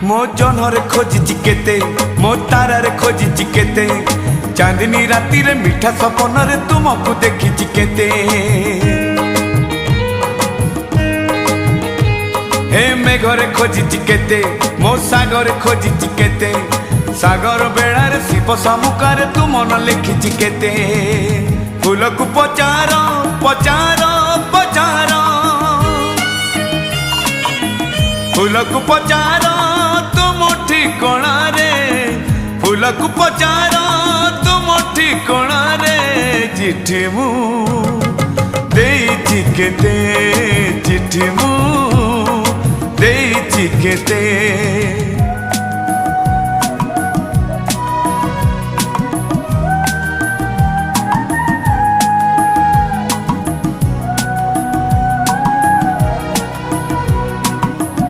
मो जनरे खोजिची केते मो तारारे खोजिची केते चांदनी राती रे मीठा सपन रे तुमको देखिची केते हे मेघरे खोजिची केते मो सागरे खोजिची केते सागर बेड़ा रे शिव समुखारे तू मन लिखिची केते फूल को पचार पचार पचार फूल को पचार तुम ठिकणा रे फूल को पचार तुम ठिकणा रे चिट्ठी मु देइछि केते चिट्ठी मु देइछि केते।